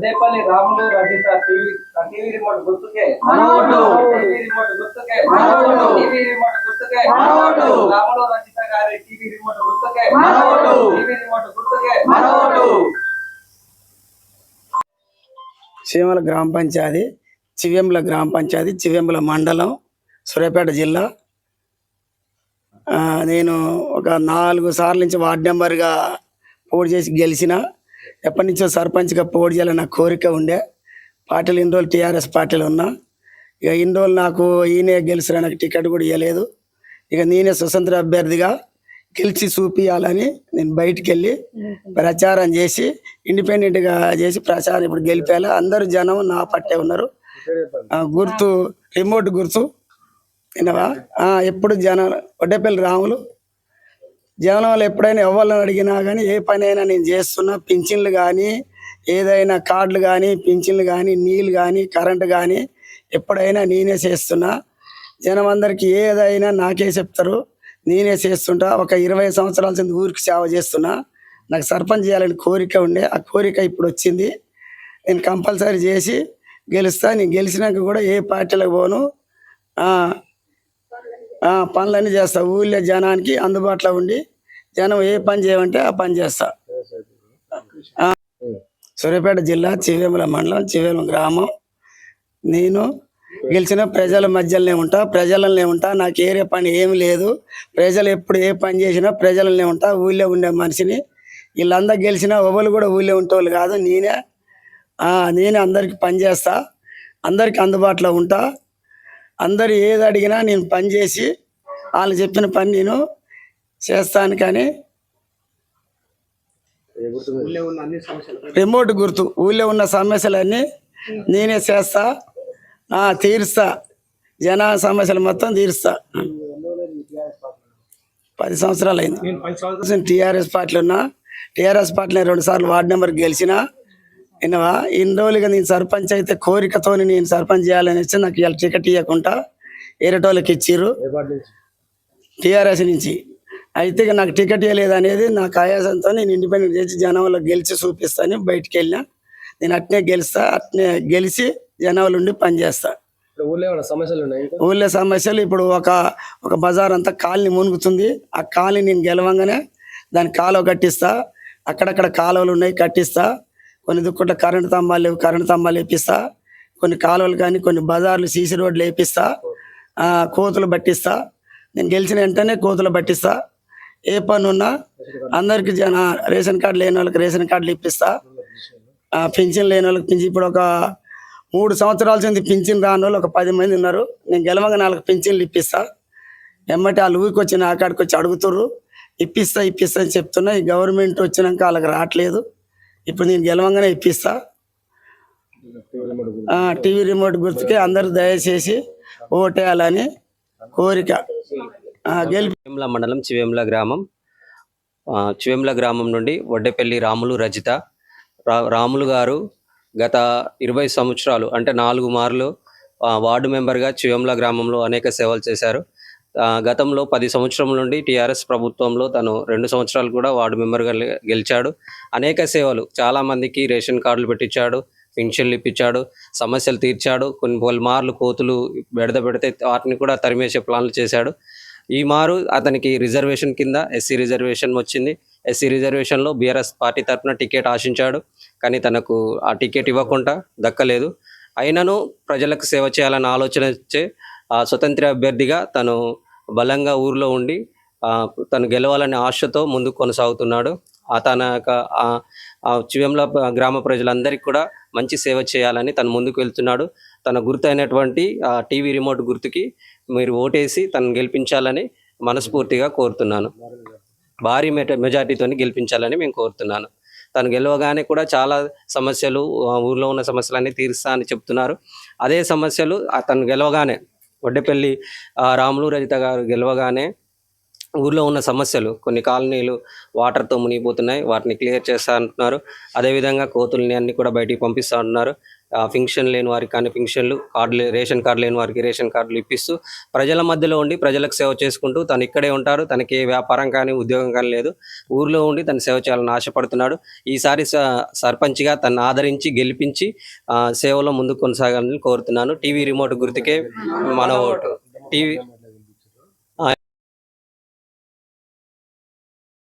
Vaddepalli Ramulu Rajitha TV remote గుర్తుకే TV remote గుర్తుకే TV remote గుర్తుకే రాములు రజిత గారి టీవీ రిమోట్ గుర్తుకే టీవీ రిమోట్ గుర్తుకే. చీమల గ్రామ పంచాయతీ, చివ్వెంల గ్రామ పంచాయతీ, చివ్వెంల మండలం, సూర్యాపేట జిల్లా. నేను ఒక 4 సార్లు నుంచి వార్డు మెంబర్గా పోటీ చేసి గెలిచిన. ఎప్పటి నుంచో సర్పంచ్గా పోటీ చేయాలని నా కోరిక ఉండే. పార్టీలు ఇన్ని రోజులు టీఆర్ఎస్ పార్టీలో ఉన్నా. ఇక ఇన్ని రోజులు నాకు ఈయనే గెలిచిన, నాకు టికెట్ కూడా ఇవ్వలేదు. ఇక నేనే స్వతంత్ర అభ్యర్థిగా గెలిచి చూపించాలని నేను బయటికి వెళ్ళి ప్రచారం చేసి ఇండిపెండెంట్గా చేసి ప్రచారం ఇప్పుడు గెలిపేలా. అందరూ జనం నా పట్టే ఉన్నారు. గుర్తు రిమోట్ గుర్తు వినవా. ఎప్పుడు జనం వడ్డేపల్లి రాములు జనంలో ఎప్పుడైనా ఎవరిని అడిగినా కానీ ఏ పని అయినా నేను చేస్తున్నా. పింఛన్లు కానీ, ఏదైనా కార్డులు కానీ, పింఛన్లు కానీ, నీళ్ళు కానీ, కరెంటు కానీ ఎప్పుడైనా నేనే చేస్తున్నా. జనం అందరికీ ఏదైనా నాకే చెప్తారు, నేనే చేస్తుంటా. ఒక 20 సంవత్సరాల నుంచి ఊరికి సేవ చేస్తున్నా. నాకు సర్పంచ్ చేయాలని కోరిక ఉండే. ఆ కోరిక ఇప్పుడు వచ్చింది. నేను కంపల్సరీ చేసి గెలుస్తా. నేను గెలిచినాక కూడా ఏ పార్టీలకు పోను, పనులన్నీ చేస్తా. ఊళ్ళో జనానికి అందుబాటులో ఉండి జనం ఏ పని చేయమంటే ఆ పని చేస్తా. సూర్యాపేట జిల్లా, చివ్వెంల మండలం, చివ్వెంల గ్రామం. నేను గెలిచిన ప్రజల మధ్యలోనే ఉంటా, ప్రజలనే ఉంటా. నాకు ఏరే పని ఏమి లేదు. ప్రజలు ఎప్పుడు ఏ పని చేసినా ప్రజలనే ఉంటా. ఊళ్ళో ఉండే మనిషిని. వీళ్ళందరూ గెలిచినా ఎవరు కూడా ఊళ్ళో ఉంటేవాళ్ళు కాదు. నేనే అందరికి పని చేస్తా, అందరికి అందుబాటులో ఉంటా. అందరు ఏది అడిగినా నేను పని చేసి వాళ్ళు చెప్పిన పని నేను చేస్తాను. కానీ రిమోట్ గుర్తు ఊళ్ళో ఉన్న సమస్యలన్నీ నేనే చేస్తా, తీరుస్తా. జన సమస్యలు మొత్తం తీరుస్తా. 10 సంవత్సరాలు అయింది టీఆర్ఎస్ పార్టీలో ఉన్నా. టీఆర్ఎస్ పార్టీలో 2 సార్లు వార్డు మెంబర్ గెలిచిన. వినవా. ఇన్ని రోజులుగా నేను సర్పంచ్ అయితే కోరికతో నేను సర్పంచ్ చేయాలని వచ్చి నాకు ఇలా టికెట్ ఇవ్వకుండా ఏరేటోళ్ళకి ఇచ్చిర్రు టీఆర్ఎస్ నుంచి. అయితే నాకు టికెట్ ఇవ్వలేదు అనేది నాకు ఆయాసంతో నేను ఇండిపెండెంట్ చేసి జనంలో గెలిచి చూపిస్తాను. బయటికి వెళ్ళినా నేను అట్నే గెలుస్తా. అట్నే గెలిచి జనంలో ఉండి పనిచేస్తా. ఊళ్ళో సమస్యలు ఇప్పుడు ఒక బజార్ అంతా కాలనీ మునుగుతుంది. ఆ కాలనీ నేను గెలవంగానే దాని కాలువ కట్టిస్తా. అక్కడక్కడ కాలువలు ఉన్నాయి, కట్టిస్తా. కొన్ని దుక్కుట్ల కరెంటు స్తంభాలు లేవు, కరెంటు స్తంభాలు వేపిస్తా. కొన్ని కాలువలు కానీ, కొన్ని బజార్లు సీసీ రోడ్లు వేపిస్తా. కోతులు పట్టిస్తా. నేను గెలిచిన వెంటనే కోతులు పట్టిస్తా. ఏ పని ఉన్నా అందరికి రేషన్ కార్డు లేని వాళ్ళకి రేషన్ కార్డులు ఇప్పిస్తా. పింఛన్ లేని వాళ్ళకి పింఛన్. ఇప్పుడు ఒక 3 సంవత్సరాల నుంచి పింఛన్ రాని వాళ్ళు ఒక 10 మంది ఉన్నారు. నేను గెలవంగా 4 పింఛన్లు ఇప్పిస్తా. ఎమ్మటి వాళ్ళు ఊరికి వచ్చి నా కాడికి వచ్చి అడుగుతుర్రు. ఇప్పిస్తా అని చెప్తున్నా. ఈ గవర్నమెంట్ వచ్చినాక వాళ్ళకి రావట్లేదు. ఇప్పుడు నేను గెలవంగానే ఇప్పిస్తా. టీవీ రిమోట్ గుర్తుకే అందరూ దయచేసి ఓటేయాలని కోరిక. చివ్వెంల మండలం, చివ్వెంల గ్రామం. చివ్వెంల గ్రామం నుండి వడ్డేపల్లి రాములు రజిత. రాములు గారు గత 20 సంవత్సరాలు అంటే 4 మార్లు వార్డు మెంబర్గా చివ్వెంల గ్రామంలో అనేక సేవలు చేశారు. గతంలో 10 సంవత్సరం నుండి టీఆర్ఎస్ ప్రభుత్వంలో తను 2 సంవత్సరాలు కూడా వార్డు మెంబర్గా గెలిచాడు. అనేక సేవలు, చాలామందికి రేషన్ కార్డులు పెట్టించాడు, పింఛన్లు ఇప్పించాడు, సమస్యలు తీర్చాడు. కొన్ని మార్లు కోతులు బెడద పెడితే వాటిని కూడా తరిమేసే ప్లాన్లు చేశాడు. ఈ మారు అతనికి రిజర్వేషన్ కింద ఎస్సీ రిజర్వేషన్ వచ్చింది. ఎస్సీ రిజర్వేషన్లో బీఆర్ఎస్ పార్టీ తరఫున టికెట్ ఆశించాడు. కానీ తనకు ఆ టికెట్ ఇవ్వకుండా దక్కలేదు. అయినను ప్రజలకు సేవ చేయాలని ఆలోచన వచ్చే స్వతంత్ర అభ్యర్థిగా తను బలంగా ఊరిలో ఉండి తను గెలవాలనే ఆశతో ముందుకు కొనసాగుతున్నాడు. తన చివ్వెంల గ్రామ ప్రజలందరికీ కూడా మంచి సేవ చేయాలని తను ముందుకు వెళ్తున్నాడు. తన గుర్తు అయినటువంటి టీవీ రిమోట్ గుర్తుకి మీరు ఓటేసి తను గెలిపించాలని మనస్ఫూర్తిగా కోరుతున్నాను. భారీ మెజార్టీతో గెలిపించాలని మేము కోరుతున్నాను. తను గెలవగానే కూడా చాలా సమస్యలు, ఊర్లో ఉన్న సమస్యలన్నీ తీరుస్తా అని చెప్తున్నారు. అదే సమస్యలు తను గెలవగానే, వడ్డేపల్లి రాములు రజిత గారు గెలవగానే ఊర్లో ఉన్న సమస్యలు, కొన్ని కాలనీలు వాటర్తో మునిగిపోతున్నాయి, వాటిని క్లియర్ చేస్తా అంటున్నారు. అదేవిధంగా కోతుల్ని అన్ని కూడా బయటికి పంపిస్తా అంటున్నారు. పింఛన్ లేని వారికి కానీ పింఛన్లు, కార్డులు, రేషన్ కార్డు లేని వారికి రేషన్ కార్డులు ఇప్పిస్తూ ప్రజల మధ్యలో ఉండి ప్రజలకు సేవ చేసుకుంటూ తను ఇక్కడే ఉంటారు. తనకి ఏ వ్యాపారం కానీ ఉద్యోగం కానీ లేదు. ఊర్లో ఉండి తను సేవ చేయాలని ఆశపడుతున్నాడు. ఈసారి సర్పంచ్గా తను ఆదరించి గెలిపించి సేవలో ముందుకు కొనసాగాలని కోరుతున్నాను. టీవీ రిమోట్ గుర్తుకే మన ఓటు. టీవీ